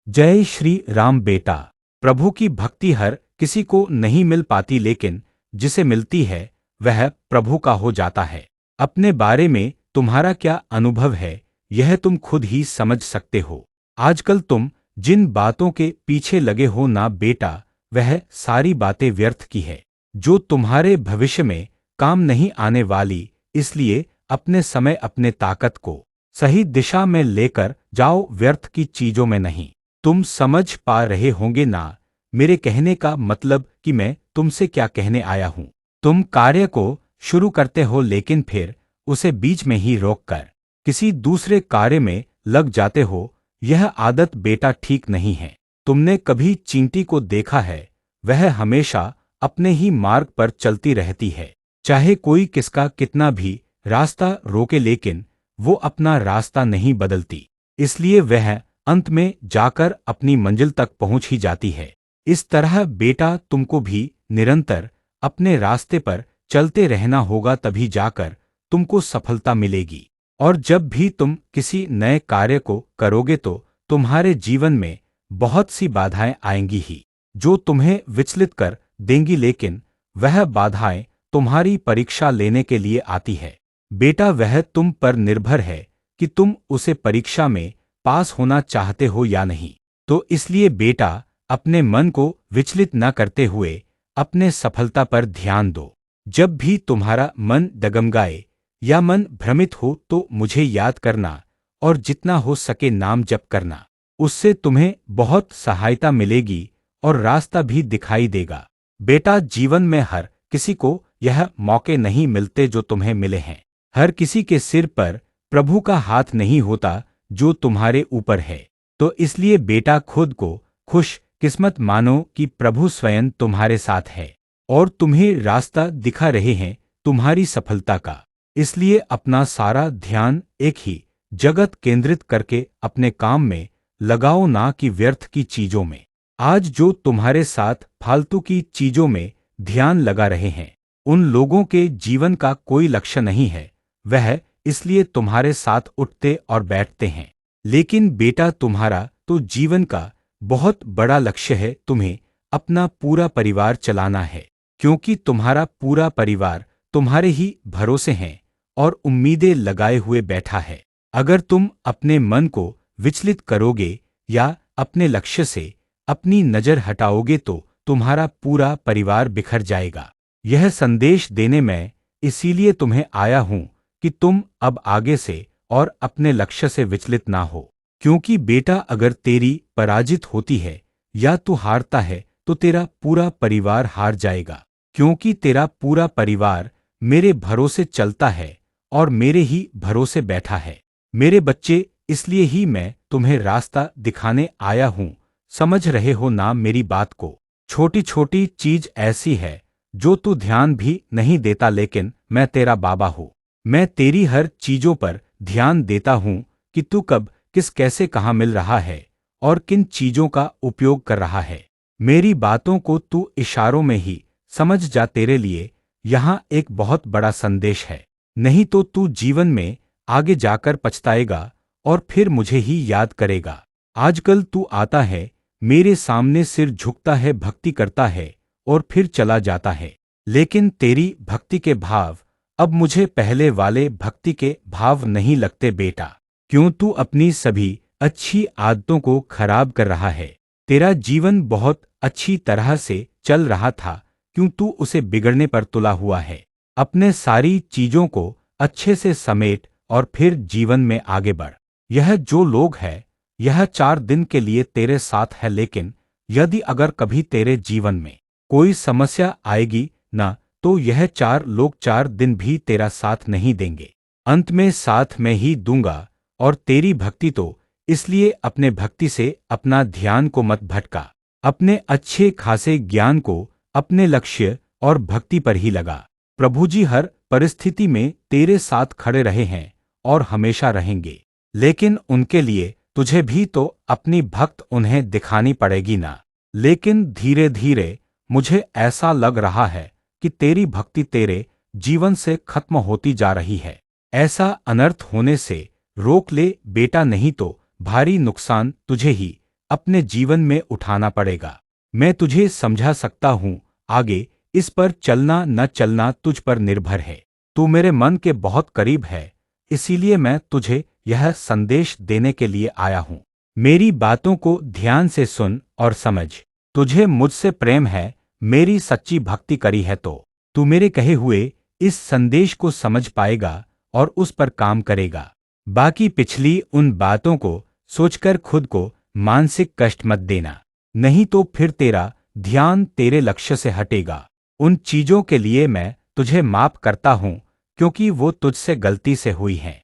जय श्री राम बेटा। प्रभु की भक्ति हर किसी को नहीं मिल पाती, लेकिन जिसे मिलती है वह प्रभु का हो जाता है। अपने बारे में तुम्हारा क्या अनुभव है यह तुम खुद ही समझ सकते हो। आजकल तुम जिन बातों के पीछे लगे हो ना बेटा, वह सारी बातें व्यर्थ की है जो तुम्हारे भविष्य में काम नहीं आने वाली। इसलिए अपने समय अपने ताकत को सही दिशा में लेकर जाओ, व्यर्थ की चीजों में नहीं। तुम समझ पा रहे होंगे ना मेरे कहने का मतलब कि मैं तुमसे क्या कहने आया हूं। तुम कार्य को शुरू करते हो लेकिन फिर उसे बीच में ही रोककर किसी दूसरे कार्य में लग जाते हो। यह आदत बेटा ठीक नहीं है। तुमने कभी चींटी को देखा है? वह हमेशा अपने ही मार्ग पर चलती रहती है, चाहे कोई किसका कितना भी रास्ता रोके, लेकिन वो अपना रास्ता नहीं बदलती। इसलिए वह अंत में जाकर अपनी मंजिल तक पहुंच ही जाती है। इस तरह बेटा तुमको भी निरंतर अपने रास्ते पर चलते रहना होगा, तभी जाकर तुमको सफलता मिलेगी। और जब भी तुम किसी नए कार्य को करोगे तो तुम्हारे जीवन में बहुत सी बाधाएं आएंगी ही जो तुम्हें विचलित कर देंगी, लेकिन वह बाधाएं तुम्हारी परीक्षा लेने के लिए आती है। बेटा वह तुम पर निर्भर है कि तुम उसे परीक्षा में पास होना चाहते हो या नहीं। तो इसलिए बेटा अपने मन को विचलित न करते हुए अपने सफलता पर ध्यान दो। जब भी तुम्हारा मन डगमगाए या मन भ्रमित हो तो मुझे याद करना और जितना हो सके नाम जप करना। उससे तुम्हें बहुत सहायता मिलेगी और रास्ता भी दिखाई देगा। बेटा जीवन में हर किसी को यह मौके नहीं मिलते जो तुम्हें मिले हैं। हर किसी के सिर पर प्रभु का हाथ नहीं होता जो तुम्हारे ऊपर है। तो इसलिए बेटा खुद को खुश किस्मत मानो कि प्रभु स्वयं तुम्हारे साथ है और तुम्हें रास्ता दिखा रहे हैं तुम्हारी सफलता का। इसलिए अपना सारा ध्यान एक ही जगत केंद्रित करके अपने काम में लगाओ, ना कि व्यर्थ की चीजों में। आज जो तुम्हारे साथ फालतू की चीजों में ध्यान लगा रहे हैं उन लोगों के जीवन का कोई लक्ष्य नहीं है। वह इसलिए तुम्हारे साथ उठते और बैठते हैं, लेकिन बेटा तुम्हारा तो जीवन का बहुत बड़ा लक्ष्य है। तुम्हें अपना पूरा परिवार चलाना है, क्योंकि तुम्हारा पूरा परिवार तुम्हारे ही भरोसे हैं और उम्मीदें लगाए हुए बैठा है। अगर तुम अपने मन को विचलित करोगे या अपने लक्ष्य से अपनी नजर हटाओगे तो तुम्हारा पूरा परिवार बिखर जाएगा। यह संदेश देने मैं इसीलिए तुम्हें आया हूं कि तुम अब आगे से और अपने लक्ष्य से विचलित ना हो, क्योंकि बेटा अगर तेरी पराजित होती है या तू हारता है तो तेरा पूरा परिवार हार जाएगा, क्योंकि तेरा पूरा परिवार मेरे भरोसे चलता है और मेरे ही भरोसे बैठा है। मेरे बच्चे, इसलिए ही मैं तुम्हें रास्ता दिखाने आया हूं। समझ रहे हो ना मेरी बात को? छोटी छोटी चीज ऐसी है जो तू ध्यान भी नहीं देता, लेकिन मैं तेरा बाबा हूं। मैं तेरी हर चीजों पर ध्यान देता हूं कि तू कब किस कैसे कहाँ मिल रहा है और किन चीजों का उपयोग कर रहा है। मेरी बातों को तू इशारों में ही समझ जा। तेरे लिए यहाँ एक बहुत बड़ा संदेश है, नहीं तो तू जीवन में आगे जाकर पछताएगा और फिर मुझे ही याद करेगा। आजकल तू आता है मेरे सामने, सिर झुकता है, भक्ति करता है और फिर चला जाता है, लेकिन तेरी भक्ति के भाव अब मुझे पहले वाले भक्ति के भाव नहीं लगते बेटा। क्यों तू अपनी सभी अच्छी आदतों को खराब कर रहा है? तेरा जीवन बहुत अच्छी तरह से चल रहा था, क्यों तू उसे बिगड़ने पर तुला हुआ है? अपने सारी चीजों को अच्छे से समेट और फिर जीवन में आगे बढ़। यह जो लोग है यह 4 दिन के लिए तेरे साथ है, लेकिन यदि अगर कभी तेरे जीवन में कोई समस्या आएगी ना तो यह 4 लोग 4 दिन भी तेरा साथ नहीं देंगे। अंत में साथ मैं ही दूंगा। और तेरी भक्ति तो इसलिए अपने भक्ति से अपना ध्यान को मत भटका। अपने अच्छे खासे ज्ञान को अपने लक्ष्य और भक्ति पर ही लगा। प्रभु जी हर परिस्थिति में तेरे साथ खड़े रहे हैं और हमेशा रहेंगे, लेकिन उनके लिए तुझे भी तो अपनी भक्त उन्हें दिखानी पड़ेगी ना। लेकिन धीरे धीरे मुझे ऐसा लग रहा है कि तेरी भक्ति तेरे जीवन से खत्म होती जा रही है। ऐसा अनर्थ होने से रोक ले बेटा, नहीं तो भारी नुकसान तुझे ही अपने जीवन में उठाना पड़ेगा। मैं तुझे समझा सकता हूँ, आगे इस पर चलना न चलना तुझ पर निर्भर है। तू मेरे मन के बहुत करीब है, इसीलिए मैं तुझे यह संदेश देने के लिए आया हूँ। मेरी बातों को ध्यान से सुन और समझ। तुझे मुझसे प्रेम है, मेरी सच्ची भक्ति करी है तो तू मेरे कहे हुए इस संदेश को समझ पाएगा और उस पर काम करेगा। बाकी पिछली उन बातों को सोचकर खुद को मानसिक कष्ट मत देना, नहीं तो फिर तेरा ध्यान तेरे लक्ष्य से हटेगा। उन चीजों के लिए मैं तुझे माफ करता हूँ क्योंकि वो तुझसे गलती से हुई हैं।